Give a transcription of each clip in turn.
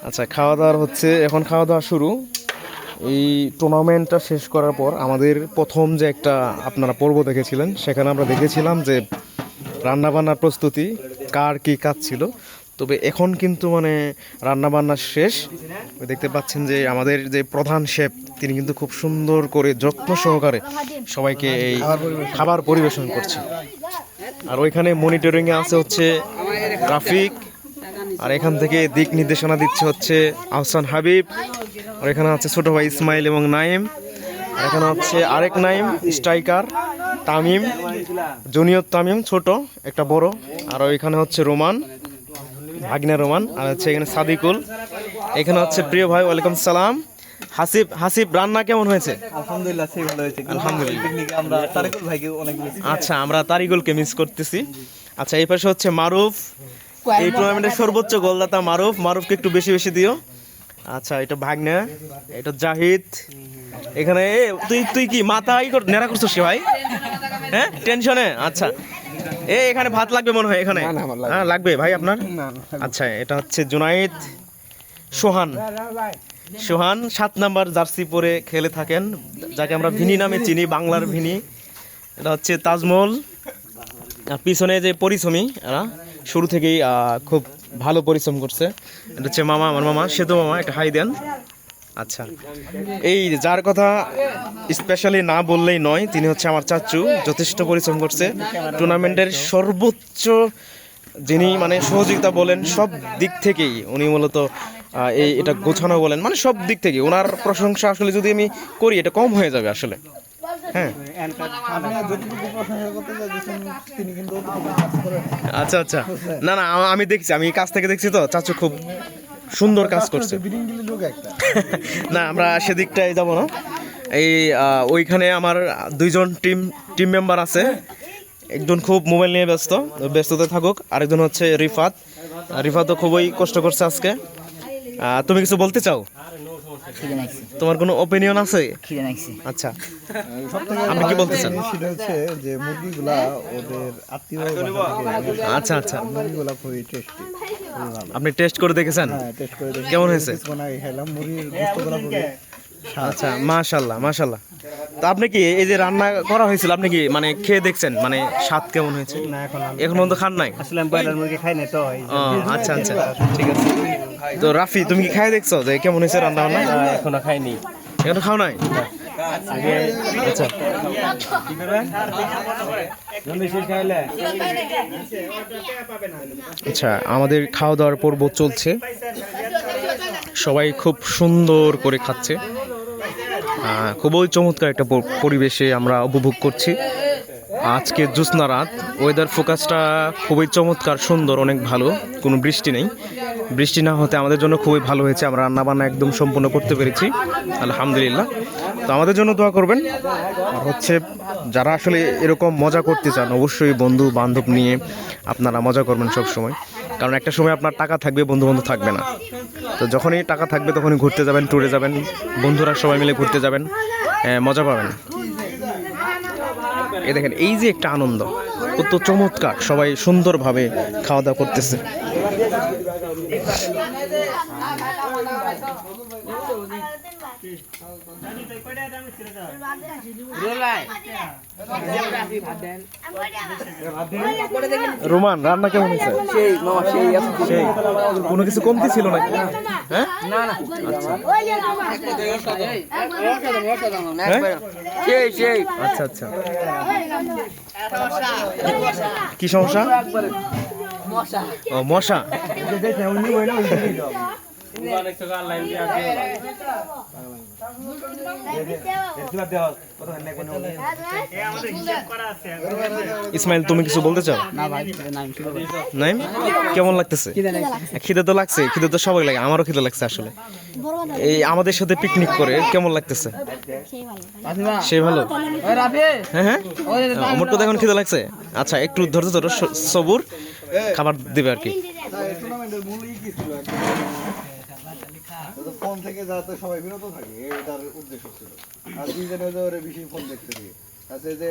আচ্ছা, খাওয়া দাওয়ার হচ্ছে, এখন খাওয়া দাওয়া শুরু। এই টুর্নামেন্টটা শেষ করার পর আমাদের প্রথম যে একটা আপনারা পর্ব দেখেছিলেন, সেখানে আমরা দেখেছিলাম যে রান্নাবান্নার প্রস্তুতি কার কী কাজ ছিল। তবে এখন কিন্তু মানে রান্নাবান্না শেষ। দেখতে পাচ্ছেন যে আমাদের যে প্রধান শেফ, তিনি কিন্তু খুব সুন্দর করে যত্ন সহকারে সবাইকে এই খাবার পরিবেশন করছে। আর ওইখানে মনিটরিংয়ে আছে হচ্ছে ট্রাফিক, আর এখান থেকে দিক নির্দেশনা দিচ্ছে হচ্ছে আহসান হাবিব, আর এখানে আছে ছোট ভাই ইসমাইল এবং নাইম, আর এখানে হচ্ছে আরেক নাইম স্ট্রাইকার তামিম, জুনিয়র তামিম ছোট একটা বড়, আর ওইখানে হচ্ছে রোমান ভাগিনা রোমান, আর হচ্ছে এখানে সাদিকুল, এখানে হচ্ছে প্রিয় ভাই ওয়ালাইকুম সালাম হাসিব। হাসিব, রান্না কেমন হয়েছে? আলহামদুলিল্লাহ, সেই ভালো হয়েছে। আলহামদুলিল্লাহ। আমরা তারিকুল ভাইকে অনেক মিস করি। আচ্ছা, আমরা তারিকুলকে মিস করতেছি। আচ্ছা, এই পাশে হচ্ছে মারুফ, এই টুর্নামেন্টের সর্বোচ্চ গোলদাতা মারুফ। মারুফকে একটু বেশি বেশি দিও। আচ্ছা, এটা ভাগনা, এটা জাহিদ। এখানে তুই তুই কি মাথায় নেড়া করছিস ভাই? হ্যাঁ, টেনশনে? আচ্ছা, এখানে ভাত লাগবে মনে হয় এখানে। হ্যাঁ, লাগবে ভাই আপনার? আচ্ছা, এটা হচ্ছে জুনাইদ। সোহান, সোহান 7 নাম্বার জার্সি পরে খেলে থাকেন, যাকে আমরা ভিনি নামে চিনি, বাংলার ভিনি। এটা হচ্ছে তাজমহল। আর পিছনে যে পরিশ্রমী, এরা শুরু থেকেই খুব ভালো পরিশ্রম করছে। এটা হচ্ছে মামা, আমার মামা সেতু মামা, একটা হাই দেন। আচ্ছা, এই যার কথা স্পেশালি না বললেই নয়, তিনি হচ্ছে আমার চাচু, যথেষ্ট পরিশ্রম করছে। টুর্নামেন্টের সর্বোচ্চ যিনি মানে সহযোগিতা বলেন সব দিক থেকেই, উনি মূলত এটা গোছানো বলেন, মানে সব দিক থেকে ওনার প্রশংসা আসলে যদি আমি করি এটা কম হয়ে যাবে আসলে। হ্যাঁ, আচ্ছা আচ্ছা, না না, আমি দেখছি, আমি কাছ থেকে দেখছি তো, চাচু খুব সুন্দর কাজ করছে। না, আমরা সেদিকটাই যাব না। এই ওইখানে আমার 2জন টিম মেম্বার আছে। একজন খুব মোবাইল নিয়ে ব্যস্ততা থাকুক, আরেকজন হচ্ছে রিফাত। রিফাতও খুবই কষ্ট করছে আজকে। তুমি কিছু বলতে চাও? তোমার কোনো ওপিনিয়ন আছে? আচ্ছা, আপনি কি বলতে চান? সেটা হচ্ছে যে মুরগিগুলা ওদের আত্মীয়, আচ্ছা আচ্ছা, মুরগিগুলা খুবই টেস্টি। আপনি টেস্ট করে দেখেছেন? হ্যাঁ, টেস্ট করে দেখি। কেমন হয়েছে? খেলাম মুরগির গোশতগুলা খুবই আচ্ছা, মাশাআল্লাহ মাশাআল্লাহ। তো আপনি কি এই যে রান্না করা হয়েছিল, আপনি কি মানে খেয়ে দেখছেন, মানে স্বাদ কেমন হয়েছে? না, এখন পর্যন্ত খান নাই? আসলে আমি ব্রয়লার মুরগি খাই না তো। ও আচ্ছা আচ্ছা, ঠিক আছে। তো রাফি, তুমি কি খাই দেখছো যে কেমন হয়েছে রান্না বান্না? এখনো খাইনি। এখনো খাও নাই? আচ্ছা, আচ্ছা, আমাদের খাওয়া দাওয়ার পর্ব চলছে, সবাই খুব সুন্দর করে খাচ্ছে। খুবই চমৎকার একটা পরিবেশে আমরা উপভোগ করছি আজকে জ্যোৎস্না রাত। ওয়েদার ফোকাসটা খুবই চমৎকার, সুন্দর, অনেক ভালো। কোনো বৃষ্টি নেই, বৃষ্টি না হতে আমাদের জন্য খুবই ভালো হয়েছে। আমরা রান্নাবান্না একদম সম্পূর্ণ করতে পেরেছি, আলহামদুলিল্লাহ। তো আমাদের জন্য দোয়া করবেন। আর হচ্ছে যারা আসলে এরকম মজা করতে চান, অবশ্যই বন্ধু বান্ধব নিয়ে আপনারা মজা করবেন সব সময়। কারণ একটা সময় আপনার টাকা থাকবে, বন্ধু বান্ধব থাকবে না। তো যখনই টাকা থাকবে তখনই ঘুরতে যাবেন, ট্যুরে যাবেন, বন্ধুরা সবাই মিলে ঘুরতে যাবেন, মজা পাবেন। এই দেখেন, এই যে একটা আনন্দ, কত চমৎকার, সবাই সুন্দরভাবে খাওয়া দাওয়া করতেছে। রোমান, রান্না কেমন হয়েছে? সেই কোনো কিছু কমতি ছিল নাকি? হ্যাঁ, আচ্ছা আচ্ছা, কি সমস্যা? ও, মশা। ইসমাইল, তুমি কিছু বলতে চাও? নাইম, কেমন লাগতেছে? খিদে তো লাগছে, খিদে তো সবাই লাগে, আমারও খিদে লাগছে আসলে। এই আমাদের সাথে পিকনিক করে কেমন লাগতেছে? সেই ভালো। হ্যাঁ হ্যাঁ, আমার তো এখন খিদে লাগছে। আচ্ছা, একটু ধৈর্য ধরো, সবুর, খাবার দেবে আর কি। ফোন থেকে যাতে সবাই বিরত থাকে, এটার উদ্দেশ্য ছিল। আর দুইজনে ওরে বেশি ফোন দেখতে দিয়ে আছে যে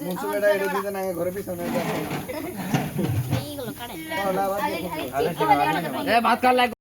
মুন্সিপালটা এটা দিতে না, ঘরে পিছনে না, বাদ দিয়ে ফোন করো। ভাত খাওয়া লাগবে